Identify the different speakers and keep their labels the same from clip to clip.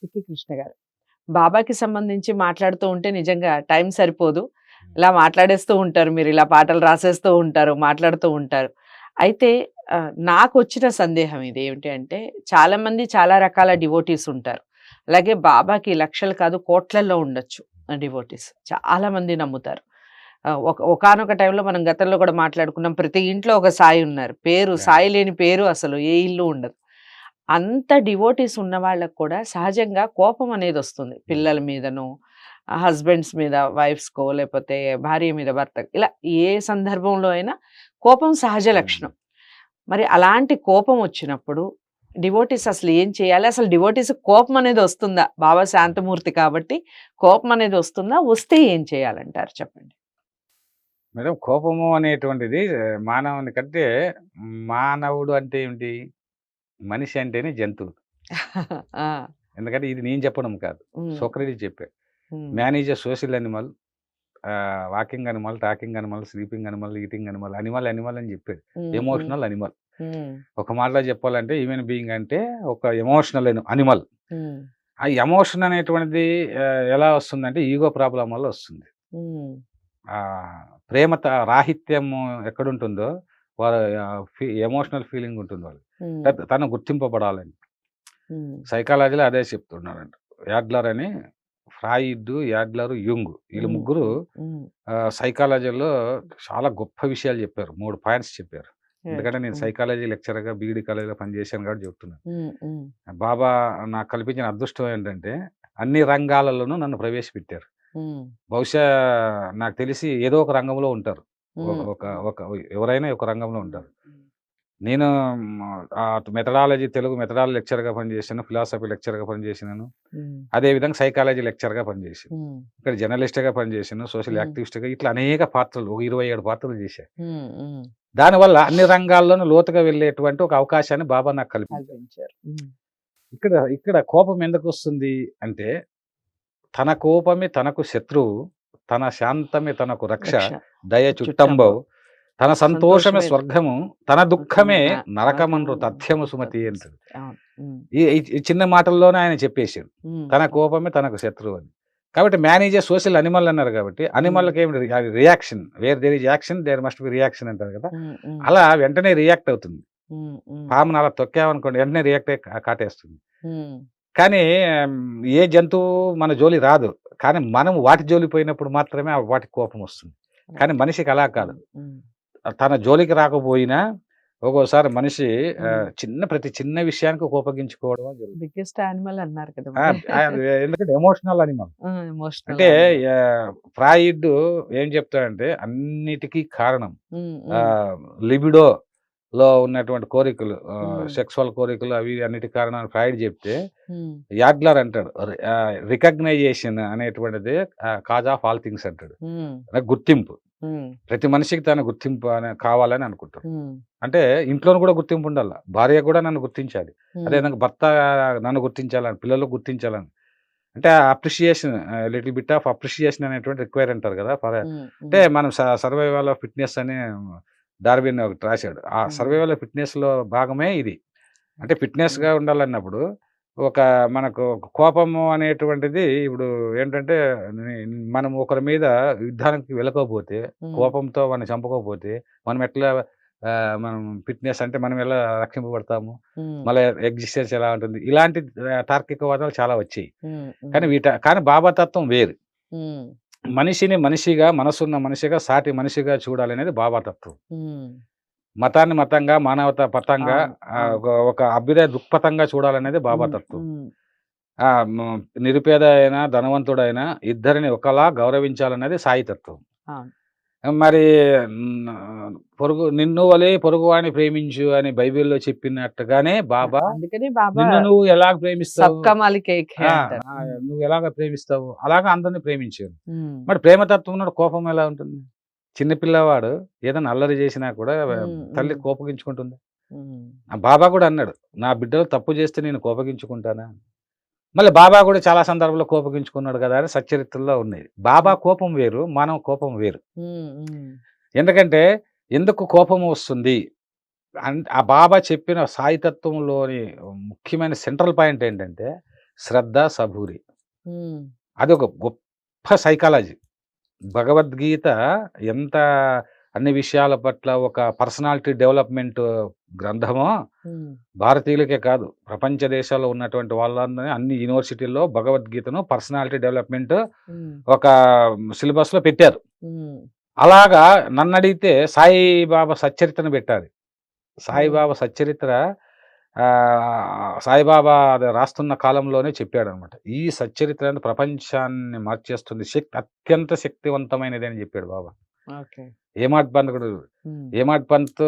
Speaker 1: విక్కీ కృష్ణ గారు. బాబాకి సంబంధించి మాట్లాడుతూ ఉంటే నిజంగా టైం సరిపోదు. ఇలా మాట్లాడేస్తూ ఉంటారు. మీరు ఇలా పాటలు రాసేస్తూ ఉంటారు. మాట్లాడుతూ ఉంటారు. అయితే నాకొచ్చిన సందేహం ఇది ఏమిటి అంటే చాలామంది చాలా రకాల డివోటీస్ ఉంటారు. అలాగే బాబాకి లక్షలు కాదు కోట్లల్లో ఉండొచ్చు డివోటీస్. చాలామంది నమ్ముతారు. ఒకానొక టైంలో మనం గతంలో కూడా మాట్లాడుకున్నాం. ప్రతి ఇంట్లో ఒక సాయి ఉన్నారు. పేరు సాయి లేని పేరు అసలు ఏ ఇల్లు ఉండదు. అంత డివోటీస్ ఉన్న వాళ్ళకి కూడా సహజంగా కోపం అనేది వస్తుంది. పిల్లల మీదనో, హస్బెండ్స్ మీద వైఫ్స్‌కో లేపోతే భార్య మీద భర్తకి ఇలా ఏ సందర్భంలో అయినా కోపం సహజ లక్షణం. మరి అలాంటి కోపం వచ్చినప్పుడు డివోటీస్ అసలు ఏం చేయాలి? అసలు డివోటీస్‌కి కోపం అనేది వస్తుందా? బాబా శాంతమూర్తి కాబట్టి కోపం అనేది వస్తుందా? వస్తే ఏం చేయాలంటారు చెప్పండి?
Speaker 2: మేడం కోపము అనేటువంటిది మానవుని కంటే మానవుడు అంటే ఏమిటి? మనిషి అంటేనే జంతువు.
Speaker 1: ఆ!
Speaker 2: ఎందుకంటే ఇది నేను చెప్పడం కాదు.
Speaker 1: హ్మ్.
Speaker 2: సోక్రటీస్ చెప్పాడు.
Speaker 1: హ్మ్.
Speaker 2: Man is a social animal, walking animal, talking animal, sleeping animal, eating animal. Animal అని చెప్పాడు.
Speaker 1: హ్మ్. హ్మ్.
Speaker 2: Emotional animal.
Speaker 1: హ్మ్.
Speaker 2: ఒక మాటలో చెప్పాలంటే హ్యూమన్ బీయింగ్ అంటే ఒక ఎమోషనల్ యానిమల్.
Speaker 1: హ్మ్.
Speaker 2: ఆ ఎమోషన్ అనేటువంటిది ఎలా వస్తుందంటే ఈగో ప్రాబ్లమ్ వల్ల వస్తుంది.
Speaker 1: హ్మ్.
Speaker 2: రాహిత్యము ఎక్కడుంటుందో వారు ఎమోషనల్ ఫీలింగ్ ఉంటుంది వాళ్ళకి.
Speaker 1: హ్మ్.
Speaker 2: తను గుర్తింపబడాలని.
Speaker 1: హ్మ్.
Speaker 2: సైకాలజీలో అదే చెప్తున్నాడంట. యాడ్లర్ అని, ఫ్రాయిడ్, యాడ్లర్, యుంగ్ వీళ్ళు
Speaker 1: హ్మ్.
Speaker 2: ముగ్గురు
Speaker 1: హ్మ్.
Speaker 2: సైకాలజీలో చాలా గొప్ప విషయాలు చెప్పారు. 3 పాయింట్స్ చెప్పారు.
Speaker 1: రైట్.
Speaker 2: ఎందుకంటే నేను
Speaker 1: హ్మ్.
Speaker 2: సైకాలజీ లెక్చరర్‌గా బీఈడీ కాలేజ్‌లో పనిచేశాను కాబట్టి చెప్తున్నాను.
Speaker 1: హ్మ్. హ్మ్.
Speaker 2: బాబా నాకు కల్పించిన అదృష్టం ఏంటంటే అన్ని రంగాలలోనూ నన్ను ప్రవేశపెట్టారు.
Speaker 1: హ్మ్.
Speaker 2: బహుశా నాకు తెలిసి ఏదో ఒక రంగంలో ఉంటారు. ఒక
Speaker 1: హ్మ్.
Speaker 2: ఒక ఒక ఎవరైనా ఒక రంగంలో ఉంటారు.
Speaker 1: హ్మ్.
Speaker 2: నేను మెథడాలజీ తెలుగు మెథడాలజీ లెక్చర్‌గా పనిచేశాను. ఫిలాసఫీ లెక్చర్‌గా పనిచేసినాను.
Speaker 1: హ్మ్.
Speaker 2: అదేవిధంగా సైకాలజీ లెక్చర్‌గా పనిచేశాను.
Speaker 1: హ్మ్.
Speaker 2: ఇక్కడ జర్నలిస్ట్‌గా పనిచేశాను. సోషల్
Speaker 1: హ్మ్.
Speaker 2: యాక్టివిస్ట్‌గా ఇట్లా అనేక పాత్రలు ఒక 27 పాత్రలు చేశా.
Speaker 1: హ్మ్. హ్మ్.
Speaker 2: దానివల్ల అన్ని రంగాల్లోనూ లోతుగా వెళ్ళేటువంటి ఒక అవకాశాన్ని బాబా నాకు కల్పించారు.
Speaker 1: కల్పించారు. హ్మ్.
Speaker 2: ఇక్కడ ఇక్కడ కోపం ఎందుకొస్తుంది అంటే, తన కోపమే తనకు శత్రువు, తన శాంతమే తనకు రక్ష,
Speaker 1: రక్ష.
Speaker 2: దయ చుట్టంబవు,
Speaker 1: చుట్టంబవు.
Speaker 2: తన సంతోషమే
Speaker 1: సంతోషమే
Speaker 2: స్వర్గము, తన దుఃఖమే
Speaker 1: దుఃఖమే
Speaker 2: నరకమండ్రు తథ్యము సుమతి అంటాడు.
Speaker 1: అవును. హ్మ్.
Speaker 2: ఈ ఈ ఈ చిన్న మాటల్లోనే ఆయన చెప్పేసాడు.
Speaker 1: హ్మ్.
Speaker 2: తన కోపమే తనకు శత్రువు అని. కాబట్టి man is a social animal అన్నారు కాబట్టి, అనిమల్‌కేమి reaction where there is action there must be reaction అంటారు కదా!
Speaker 1: హ్మ్. హ్మ్.
Speaker 2: అలా వెంటనే రియాక్ట్ అవుతుంది.
Speaker 1: హ్మ్. హ్మ్.
Speaker 2: పాముని అలా తొక్కామనుకోండి వెంటనే రియాక్ట్ అయ్యి కాటేస్తుంది.
Speaker 1: హ్మ్.
Speaker 2: కానీ ఏ జంతువు మన జోలికి రాదు. కానీ మనం వాటి జోలికి పోయినప్పుడు మాత్రమే వాటికి కోపం వస్తుంది. కానీ
Speaker 1: రైట్.
Speaker 2: మనిషికి అలా కాదు.
Speaker 1: హ్మ్. హ్మ్.
Speaker 2: తన జోలికి రాకపోయినా ఒక్కోసారి మనిషి
Speaker 1: హ్మ్.
Speaker 2: ప్రతి చిన్న విషయానికి కోపగించుకోవడం జరుగుతుంది.
Speaker 1: బిగ్గెస్ట్ యానిమల్ అన్నారు కదా
Speaker 2: ఆ!
Speaker 1: మరి.
Speaker 2: ఎందుకంటే ఎమోషనల్ అనిమల్.
Speaker 1: ఆ! ఎమోషనల్
Speaker 2: అంటే
Speaker 1: యానిమల్.
Speaker 2: ఫ్రాయిడ్ ఏం చెప్తాడంటే అన్నిటికీ కారణం
Speaker 1: హ్మ్. హ్మ్.
Speaker 2: ఆహ్, లిబిడోలో ఉన్నటువంటి కోరికలు,
Speaker 1: హ్మ్.
Speaker 2: సెక్సువల్ కోరికలు అవి అన్నిటికి కారణం ఫ్రాయిడ్ చెప్తే,
Speaker 1: హ్మ్.
Speaker 2: యాడ్లర్ అంటాడు రికగ్నైజేషన్ అనేటువంటిది కాజ్ ఆఫ్ ఆల్ థింగ్స్ అంటాడు.
Speaker 1: హ్మ్.
Speaker 2: గుర్తింపు.
Speaker 1: హ్మ్.
Speaker 2: ప్రతి మనిషికి తన గుర్తింపు కావాలని అనుకుంటాడు.
Speaker 1: హ్మ్.
Speaker 2: అంటే ఇంట్లోను కూడా గుర్తింపు ఉండాల. భార్య కూడా నన్ను గుర్తించాలి.
Speaker 1: హ్మ్.
Speaker 2: అదేవిధంగా భర్త నన్ను గుర్తించాలని, పిల్లలు గుర్తించాలని. అంటే appreciation, little bit of appreciation అనేటువంటి రిక్వైర్ అంటారు కదా!
Speaker 1: హ్మ్.
Speaker 2: అంటే
Speaker 1: హ్మ్.
Speaker 2: మనం సర్వైవల్ ఆఫ్ ఫిట్‌నెస్ అని డార్విన్ ఒకటి రాశాడు. ఆ
Speaker 1: హ్మ్.
Speaker 2: సర్వైవల్ ఆఫ్ ఫిట్‌నెస్‌లో భాగమే ఇది. అంటే
Speaker 1: రైట్. హ్మ్.
Speaker 2: ఫిట్‌నెస్‌గా ఉండాలన్నప్పుడు ఒక మనకు కోపము అనేటువంటిది ఇప్పుడు ఏంటంటే ని మనం ఒకరి మీద యుద్ధానికి వెళ్ళకపోతే,
Speaker 1: హ్మ్.
Speaker 2: కోపంతో వాడిని చంపకపోతే, మనం ఎట్లా మనం ఫిట్‌నెస్ అంటే మనం ఎలా రక్షింపబడతాము?
Speaker 1: హ్మ్.
Speaker 2: మళ్ళా ఎగ్జిస్టెన్స్ ఎలా ఉంటుంది? ఇలాంటి తార్కికవాదాలు చాలా వచ్చాయి.
Speaker 1: హ్మ్.
Speaker 2: కానీ
Speaker 1: హ్మ్.
Speaker 2: కానీ బాబా తత్వం వేరు.
Speaker 1: హ్మ్.
Speaker 2: మనిషిని మనిషిగా, మనసున్న మనిషిగా, సాటి మనిషిగా చూడాలనేది బాబా తత్వం.
Speaker 1: హ్మ్.
Speaker 2: మతాన్ని మతంగా, మానవతా పతంగా,
Speaker 1: అవును. అవును.
Speaker 2: ఒక అభ్యుదయ దృక్పథంగా చూడాలనేది బాబా
Speaker 1: హ్మ్.
Speaker 2: తత్వం.
Speaker 1: హ్మ్.
Speaker 2: ఆ! నిరుపేద అయినా, ధనవంతుడైనా ఇద్దరిని ఒకలా గౌరవించాలనేది సాయి తత్వం.
Speaker 1: అవును.
Speaker 2: మరి నిన్ను వలే పొరుగువాడిని ప్రేమించు అని బైబిల్‌లో చెప్పినట్టుగానే బాబా
Speaker 1: అందుకని బాబా
Speaker 2: నిన్ను నువ్వు ఎలాగ ప్రేమిస్తావు?
Speaker 1: సబ్కా మాలిక్ ఏక్ హై
Speaker 2: ఆ!
Speaker 1: అంటారు.
Speaker 2: నువ్వు ఎలాగ ప్రేమిస్తావు? అలాగా అందరిని ప్రేమించారు.
Speaker 1: హ్మ్.
Speaker 2: మరి ప్రేమతత్వం ఉన్నోడు కోపం ఎలా ఉంటుంది? చిన్న పిల్లవాడు ఏదైనా అల్లరి చేసినా కూడా
Speaker 1: హ్మ్.
Speaker 2: తల్లి
Speaker 1: హ్మ్.
Speaker 2: కోపగించుకుంటుంది.
Speaker 1: హ్మ్.
Speaker 2: ఆ బాబా కూడా అన్నాడు, "నా బిడ్డలు తప్పు చేస్తే నేను కోపగించుకుంటానా?" మళ్ళీ బాబా కూడా చాలా సందర్భాల్లో కోపగించుకున్నాడు కదా! అని సచ్చరిత్రలో ఉన్నాయి. బాబా
Speaker 1: హ్మ్.
Speaker 2: కోపం వేరు, మానవ కోపం వేరు.
Speaker 1: హ్మ్. హ్మ్.
Speaker 2: ఎందుకంటే ఎందుకు కోపం వస్తుంది? ఆ బాబా చెప్పిన సాయి తత్వంలోని ముఖ్యమైన సెంట్రల్ పాయింట్ ఏంటంటే, శ్రద్ధ సబూరి.
Speaker 1: ఉమ్,
Speaker 2: అది ఒక గొప్ప సైకాలజీ. భగవద్గీత ఎంత అన్ని విషయాల పట్ల ఒక పర్సనాలిటీ డెవలప్మెంట్ గ్రంథమో,
Speaker 1: ఉమ్,
Speaker 2: భారతీయులకే కాదు ప్రపంచ దేశాల్లో ఉన్నటువంటి వాళ్ళందరినీ అన్ని యూనివర్సిటీల్లో భగవద్గీతను పర్సనాలిటీ డెవలప్మెంట్
Speaker 1: ఉమ్,
Speaker 2: ఒక సిలబస్లో పెట్టారు.
Speaker 1: ఉమ్,
Speaker 2: అలాగా నన్ను అడిగితే సాయిబాబా సచ్చరిత్రను పెట్టాలి. సాయిబాబా సచ్చరిత్ర సాయిబాబా అది రాస్తున్న కాలంలోనే చెప్పాడనమాట. ఈ సచ్చరిత్ర అనేది ప్రపంచాన్ని మార్చేస్తుంది, అత్యంత శక్తివంతమైనది అని చెప్పాడు బాబా.
Speaker 1: ఓకే.
Speaker 2: ఏమాడ్ పంత్ కూడా
Speaker 1: ఉమ్,
Speaker 2: ఏమాడ్ పంత్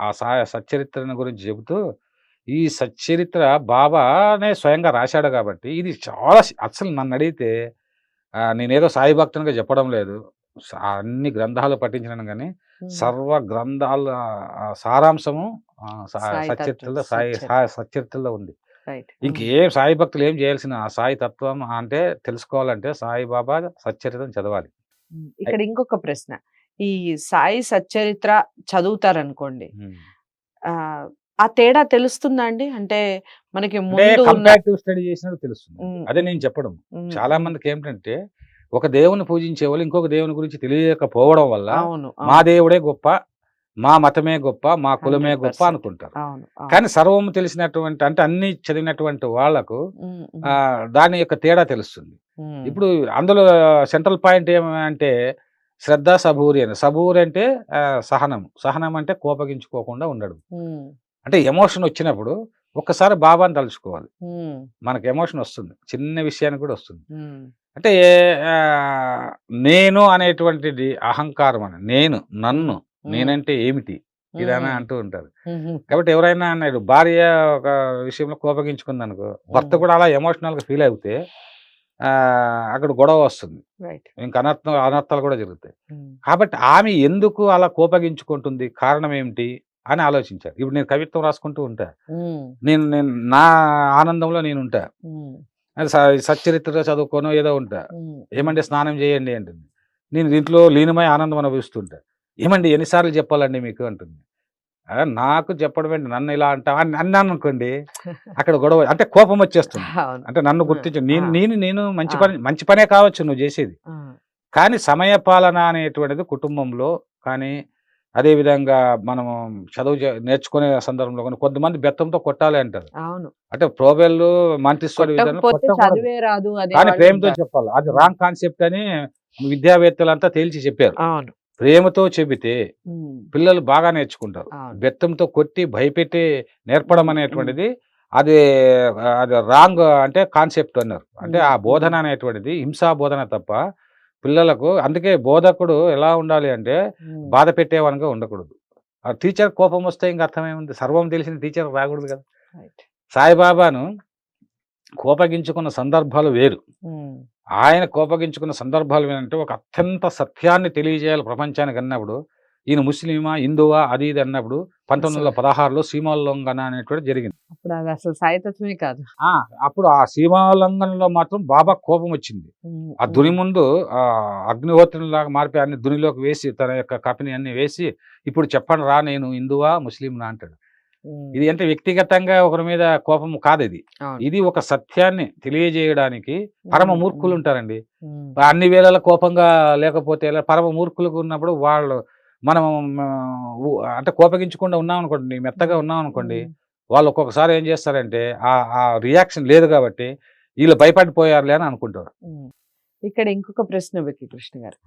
Speaker 2: ఆ సచ్చరిత్రను గురించి చెబుతూ, ఈ సచ్చరిత్ర బాబానే స్వయంగా రాశాడు కాబట్టి ఇది చాలా అసలు నన్ను అడిగితే నేనేదో సాయి భక్తునిగా చెప్పడం లేదు. అన్ని గ్రంథాలు పఠించినాను కానీ
Speaker 1: ఉమ్.
Speaker 2: సర్వ గ్రంథాల సారాంశము
Speaker 1: సాయి
Speaker 2: సచ్చరిత్రలో
Speaker 1: తత్వం,
Speaker 2: సచ్చరిత్రలో ఉంది.
Speaker 1: రైట్.
Speaker 2: ఇంకేం సాయి భక్తులు ఏం చేయాల్సిన ఆ సాయి తత్వం అంటే తెలుసుకోవాలంటే సాయిబాబా సచ్చరిత్రం చదవాలి.
Speaker 1: ఇక్కడ ఇంకొక ప్రశ్న, ఈ సాయి సచ్చరిత్ర చదువుతారనుకోండి,
Speaker 2: ఉమ్.
Speaker 1: ఆ ఆ తేడా తెలుస్తుందా అండి? అంటే మనకి
Speaker 2: అంటే
Speaker 1: ముందు ఉన్న
Speaker 2: కంపారిటివ్ స్టడీ చేసినట్టు తెలుస్తుంది.
Speaker 1: ఉమ్,
Speaker 2: అదే నేను చెప్పడం.
Speaker 1: ఉమ్,
Speaker 2: చాలా మందికి ఏమిటంటే ఒక దేవుని పూజించే వాళ్ళు ఇంకొక దేవుని గురించి తెలియకపోవడం వల్ల
Speaker 1: అవును,
Speaker 2: మా
Speaker 1: అవును,
Speaker 2: దేవుడే గొప్ప, మా మతమే గొప్ప, మా కులమే గొప్ప
Speaker 1: 100%.
Speaker 2: అనుకుంటారు.
Speaker 1: అవును, అవును.
Speaker 2: కానీ సర్వము తెలిసినటువంటి అంటే అన్ని చదివినటువంటి వాళ్లకు
Speaker 1: ఉమ్, ఉమ్,
Speaker 2: దాని యొక్క తేడా తెలుస్తుంది.
Speaker 1: ఉమ్,
Speaker 2: ఇప్పుడు అందులో సెంట్రల్ పాయింట్ ఏమంటే శ్రద్ధ సబూరి అని. సబూరి అంటే సహనం. సహనం అంటే కోపగించుకోకుండా ఉండడం.
Speaker 1: ఉమ్,
Speaker 2: అంటే ఎమోషన్ వచ్చినప్పుడు ఒక్కసారి బాబాని తలుచుకోవాలి.
Speaker 1: ఉమ్,
Speaker 2: మనకు ఎమోషన్ వస్తుంది, చిన్న విషయానికి కూడా వస్తుంది.
Speaker 1: ఉమ్,
Speaker 2: అంటే నేను అనేటువంటిది అహంకారం అని, నేను నన్ను నేనంటే ఏమిటి ఇదనా అంటూ ఉంటారు.
Speaker 1: ఉమ్,
Speaker 2: కాబట్టి ఎవరైనా అన్నాడు భార్య ఒక విషయంలో కోపగించుకుంది అనుకో, భర్త కూడా అలా ఎమోషనల్గా ఫీల్ అవుతే అక్కడ గొడవ వస్తుంది,
Speaker 1: రైట్.
Speaker 2: ఇంకా అనర్థాలు కూడా జరుగుతాయి.
Speaker 1: ఉమ్,
Speaker 2: కాబట్టి ఆమె ఎందుకు అలా కోపగించుకుంటుంది, కారణం ఏమిటి అని ఆలోచించారు. ఇప్పుడు నేను కవిత్వం రాసుకుంటూ ఉంటా,
Speaker 1: ఉమ్,
Speaker 2: నేను నేను నా ఆనందంలో నేను ఉంటా,
Speaker 1: ఉమ్,
Speaker 2: అది సచ్చరిత్ర చదువుకోను ఏదో ఉంటా.
Speaker 1: ఉమ్,
Speaker 2: ఏమంటే స్నానం చేయండి అంటుంది, నేను దీంట్లో లీనమై ఆనందం అనుభవిస్తుంటా. ఏమండి ఎన్నిసార్లు చెప్పాలండి మీకు అంటుంది. నాకు చెప్పడం ఏంటి, నన్ను ఇలా అంటా అని అన్నాను అనుకోండి, అక్కడ గొడవ అంటే కోపం వచ్చేస్తుంది.
Speaker 1: అవును,
Speaker 2: అంటే నన్ను
Speaker 1: ఆ,
Speaker 2: గుర్తించు,
Speaker 1: ఆ,
Speaker 2: నేను మంచి పనే కావచ్చు నువ్వు చేసేది,
Speaker 1: ఆ,
Speaker 2: కానీ సమయపాలన అనేటువంటిది కుటుంబంలో కానీ అదేవిధంగా మనము చదువు నేర్చుకునే సందర్భంలో కానీ కొంతమంది బెత్తంతో కొట్టాలి అంటారు.
Speaker 1: అవును.
Speaker 2: అంటే ప్రోబెల్లు మాంటిస్సోరి విధానం
Speaker 1: కొట్టకపోతే
Speaker 2: కొట్టకూడదు,
Speaker 1: చదివే రాదు అనే
Speaker 2: కానీ
Speaker 1: వాళ్ళు
Speaker 2: ప్రేమతో
Speaker 1: ఉంటారు.
Speaker 2: చెప్పాలి. అది రాంగ్ కాన్సెప్ట్ అని విద్యావేత్తలంతా తేల్చి చెప్పారు.
Speaker 1: అవును.
Speaker 2: ప్రేమతో చెబితే
Speaker 1: ఉమ్,
Speaker 2: పిల్లలు బాగా నేర్చుకుంటారు.
Speaker 1: అవును.
Speaker 2: బెత్తంతో కొట్టి భయపెట్టి నేర్పడం
Speaker 1: ఉమ్,
Speaker 2: అనేటువంటిది అది అది రాంగ్ అంటే కాన్సెప్ట్ అన్నారు. అంటే ఆ
Speaker 1: ఉమ్,
Speaker 2: బోధన అనేటువంటిది హింసా బోధన తప్ప పిల్లలకు. అందుకే బోధకుడు ఎలా ఉండాలి అంటే
Speaker 1: ఉమ్,
Speaker 2: బాధ పెట్టేవానిగా ఉండకూడదు. ఆ టీచర్ కోపం వస్తే ఇంక అర్థమేముంది, సర్వం తెలిసిన టీచర్ రాకూడదు కదా.
Speaker 1: రైట్.
Speaker 2: సాయిబాబాను కోపగించుకున్న సందర్భాలు వేరు,
Speaker 1: ఉమ్,
Speaker 2: ఆయన కోపగించుకున్న సందర్భాలు ఏంటంటే ఒక అత్యంత సత్యాన్ని తెలియజేయాలి ప్రపంచానికి అన్నప్పుడు, ఈయన ముస్లిమా హిందువా అది ఇది అన్నప్పుడు 1916లో సీమోల్లంఘన అనేటువంటి జరిగింది.
Speaker 1: అప్పుడు అది అసలు సాయితత్వమే కాదు.
Speaker 2: అప్పుడు ఆ సీమోల్లంఘనలో మాత్రం బాబా కోపం వచ్చింది.
Speaker 1: ఉమ్,
Speaker 2: ఆ దుని ముందు అగ్నిహోత్రునిలాగా మారిపోయి అన్ని దునిలోకి వేసి తన యొక్క కపిని అన్ని వేసి, ఇప్పుడు చెప్పండి రా నేను హిందువా ముస్లింనా అంటాడు.
Speaker 1: ఉమ్,
Speaker 2: ఇది అంటే వ్యక్తిగతంగా ఒకరి మీద కోపం కాదు, ఇది
Speaker 1: అవును.
Speaker 2: ఇది ఒక సత్యాన్ని తెలియజేయడానికి. పరమ
Speaker 1: ఉమ్,
Speaker 2: మూర్ఖులు
Speaker 1: ఉమ్,
Speaker 2: ఉంటారండి,
Speaker 1: ఉమ్,
Speaker 2: అన్ని వేళల కోపంగా లేకపోతే ఎలా. పరమ మూర్ఖులకు ఉన్నప్పుడు వాళ్ళు మనం అంటే కోపగించకుండా ఉన్నాం అనుకోండి, మెత్తగా ఉన్నాం అనుకోండి,
Speaker 1: ఉమ్,
Speaker 2: వాళ్ళు ఒక్కొక్కసారి ఏం చేస్తారంటే ఆ రియాక్షన్ లేదు కాబట్టి వీళ్ళు భయపడిపోయారులే అని అనుకుంటారు.
Speaker 1: ఉమ్. ఇక్కడ ఇంకొక ప్రశ్న వెక్కి కృష్ణ గారు,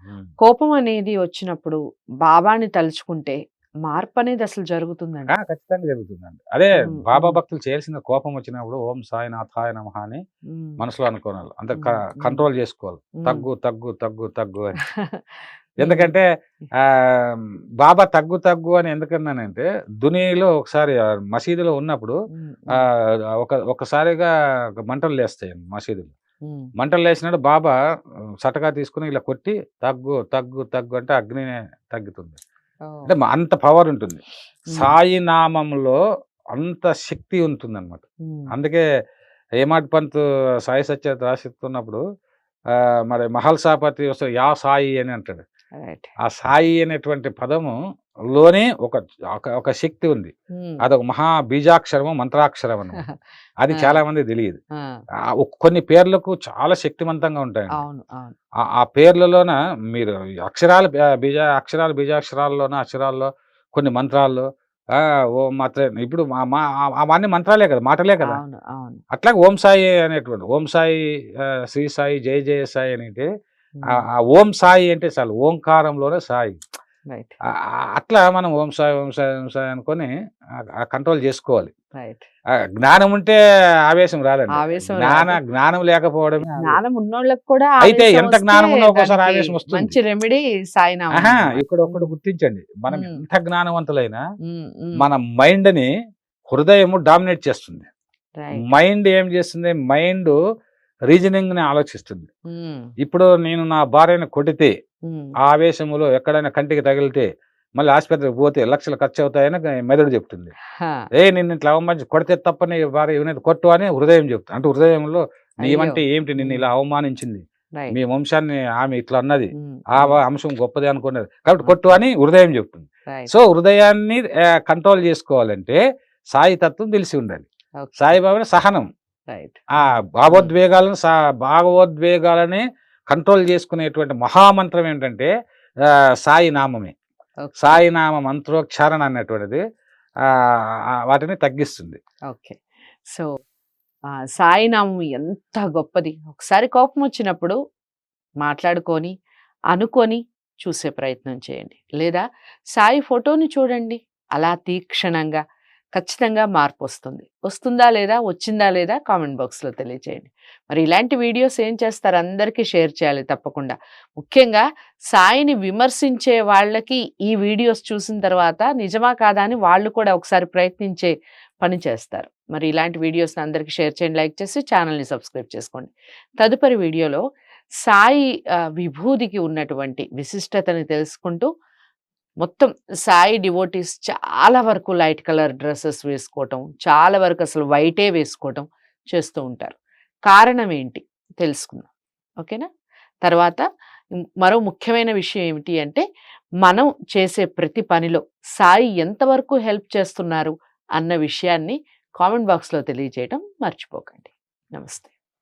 Speaker 1: కోపం అనేది వచ్చినప్పుడు బాబాని తలుచుకుంటే మార్పు అనేది అసలు జరుగుతుందండి?
Speaker 2: ఖచ్చితంగా జరుగుతుందండి. అదే
Speaker 1: ఉమ్,
Speaker 2: బాబా
Speaker 1: ఉమ్,
Speaker 2: భక్తులు చేయాల్సిన కోపం వచ్చినప్పుడు ఓం సాయినాథాయ నమః అని
Speaker 1: ఉమ్,
Speaker 2: మనసులో అనుకోవాలి. అంత
Speaker 1: ఉమ్, ఉమ్,
Speaker 2: కంట్రోల్ చేసుకోవాలి.
Speaker 1: ఉమ్,
Speaker 2: తగ్గు తగ్గు తగ్గు తగ్గు అని.
Speaker 1: ఉమ్,
Speaker 2: ఎందుకంటే బాబా తగ్గు తగ్గు అని ఎందుకన్నానంటే, దునిలో ఒకసారి మసీదులో ఉన్నప్పుడు
Speaker 1: ఉమ్,
Speaker 2: ఒకసారిగా మంటలు లేస్తాయి మసీదులో.
Speaker 1: ఉమ్,
Speaker 2: మంటలు లేచినప్పుడు బాబా సటకా తీసుకుని ఇలా కొట్టి తగ్గు తగ్గు తగ్గు అంటే అగ్ని తగ్గుతుంది.
Speaker 1: ఓ,
Speaker 2: అంటే అంత పవర్ ఉంటుంది
Speaker 1: ఉమ్,
Speaker 2: సాయి నామంలో, అంత శక్తి ఉంటుందన్నమాట.
Speaker 1: ఉమ్,
Speaker 2: అందుకే హేమాడ్ పంత్ సాయి సత్యత రాసిస్తున్నప్పుడు మరి మహల్సాపతి వస్తే యా సాయి అని అంటాడు.
Speaker 1: రైట్.
Speaker 2: ఆ సాయి అనేటువంటి పదము లోనే ఒక ఒక శక్తి ఉంది.
Speaker 1: ఉమ్.
Speaker 2: అదొక మహా బీజాక్షరము, మంత్రాక్షరం అన్నమాట. అది
Speaker 1: ఆ,
Speaker 2: చాలా మంది తెలియదు.
Speaker 1: ఆ,
Speaker 2: కొన్ని పేర్లకు చాలా శక్తివంతంగా ఉంటాయండి.
Speaker 1: అవును అవును.
Speaker 2: ఆ పేర్లలోన మీరు ఈ అక్షరాలు బీజాక్షరాల్లోన అక్షరాల్లో కొన్ని మంత్రాల్లో ఓం మాత్రే ఇప్పుడు అవన్నీ మంత్రాలే కదా! మాటలే కదా!
Speaker 1: అవును అవును.
Speaker 2: అట్లాగే ఓం సాయి అనేటువంటి ఓం సాయి, శ్రీ సాయి, జయ జయ సాయి అనేటి ఆ ఓం సాయి అంటే చాలు ఓంకారంలోనే సాయి.
Speaker 1: రైట్
Speaker 2: అట్లా మనం ఓం సాయి, ఓం సాయి, ఓం సాయి అనుకోని కంట్రోల్ చేసుకోవాలి.
Speaker 1: రైట్.
Speaker 2: జ్ఞానం ఉంటే ఆవేశం రాదండి.
Speaker 1: ఆవేశం రాదు.
Speaker 2: జ్ఞానం లేకపోవడమే
Speaker 1: జ్ఞానం ఉన్నోళ్ళకి కూడా
Speaker 2: అయితే
Speaker 1: ఆవేశం
Speaker 2: ఎంత
Speaker 1: వస్తే
Speaker 2: జ్ఞానం ఉన్నా ఒక్కోసారి
Speaker 1: దానికి
Speaker 2: ఆవేశం వస్తుంది.
Speaker 1: మంచి రెమెడీ సాయినామం
Speaker 2: ఆహా!
Speaker 1: అన్నమాట.
Speaker 2: ఇక్కడ ఒకటి గుర్తించండి. మనం
Speaker 1: ఉమ్,
Speaker 2: ఎంత జ్ఞానవంతులైనా
Speaker 1: ఉమ్, ఉమ్.
Speaker 2: మన మైండ్‌ని హృదయము డామినేట్ చేస్తుంది.
Speaker 1: రైట్.
Speaker 2: మైండ్ ఏం చేస్తుంది? మైండ్ రీజనింగ్‌ని ఆలోచిస్తుంది.
Speaker 1: ఉమ్,
Speaker 2: ఇప్పుడు నేను నా భార్యను కొడితే,
Speaker 1: ఉమ్.
Speaker 2: ఆ ఆవేశంలో ఎక్కడైనా కంటికి తగిలితే, మళ్ళీ ఆస్పత్రికి పోతే లక్షలు ఖర్చవుతాయని మెదడు చెప్తుంది.
Speaker 1: హా,
Speaker 2: నిన్ను ఇట్లా అవమానించి కొడితే తప్ప నీ భార్య వినేది కొట్టు అని హృదయం చెప్తుంది. అంటే హృదయంలో
Speaker 1: అయ్యో.
Speaker 2: నీవంటే ఏమిటి? నిన్ను ఇలా అవమానించింది.
Speaker 1: రైట్.
Speaker 2: మీ వంశాన్ని ఆమె ఇట్లా అన్నది.
Speaker 1: ఉమ్,
Speaker 2: ఆ
Speaker 1: ఉమ్.
Speaker 2: అంశం గొప్పది అనుకున్నది. కాబట్టి కొట్టు అని హృదయం చెప్తుంది.
Speaker 1: రైట్.
Speaker 2: సో, హృదయాన్ని కంట్రోల్ చేసుకోవాలంటే సాయి తత్వం తెలిసి ఉండాలి.
Speaker 1: ఓకే.
Speaker 2: సాయిబాబా సహనం.
Speaker 1: రైట్.
Speaker 2: ఆ భావోద్వేగాలని కంట్రోల్ చేసుకునేటువంటి మహామంత్రం ఏంటంటే సాయి నామమే.
Speaker 1: ఓకే.
Speaker 2: సాయి నామ మంత్రోచ్చారణ అనేటువంటిది వాటిని తగ్గిస్తుంది.
Speaker 1: ఓకే. సో సాయినామం ఎంత గొప్పది. ఒకసారి కోపం వచ్చినప్పుడు మాట్లాడుకొని, అనుకొని చూసే ప్రయత్నం చేయండి. లేదా సాయి ఫోటోని చూడండి. అలా తీక్షణంగా ఖచ్చితంగా మార్పొస్తుంది. వస్తుందా లేదా? వచ్చిందా లేదా? కామెంట్ బాక్స్‌లో తెలియచేయండి. మరి ఇలాంటి వీడియోస్ ఏం చేస్తారు? అందరికీ షేర్ చేయాలి తప్పకుండా. ముఖ్యంగా సాయిని విమర్శించే వాళ్ళకి ఈ వీడియోస్ చూసిన తర్వాత నిజమా కాదా అని వాళ్ళు కూడా ఒకసారి ప్రయత్నించే పని చేస్తారు. మరి ఇలాంటి వీడియోస్‌ని అందరికీ షేర్ చేయండి, లైక్ చేసి ఛానల్‌ని సబ్స్క్రైబ్ చేసుకోండి. తదుపరి వీడియోలో సాయి విభూదికి ఉన్నటువంటి విశిష్టతని తెలుసుకుంటూ మొత్తం సాయి డివోటీస్ చాలా వరకు లైట్ కలర్ డ్రెస్సెస్ వేసుకోవటం, చాలా వరకు అసలు వైటే వేసుకోవటం చేస్తూ ఉంటారు. కారణం ఏంటి తెలుసుకుందాం. ఓకేనా? తర్వాత మరో ముఖ్యమైన విషయం ఏమిటి అంటే, మనం చేసే ప్రతి పనిలో సాయి ఎంతవరకు హెల్ప్ చేస్తున్నారు అన్న విషయాన్ని కామెంట్ బాక్స్‌లో తెలియజేయడం మర్చిపోకండి. నమస్తే.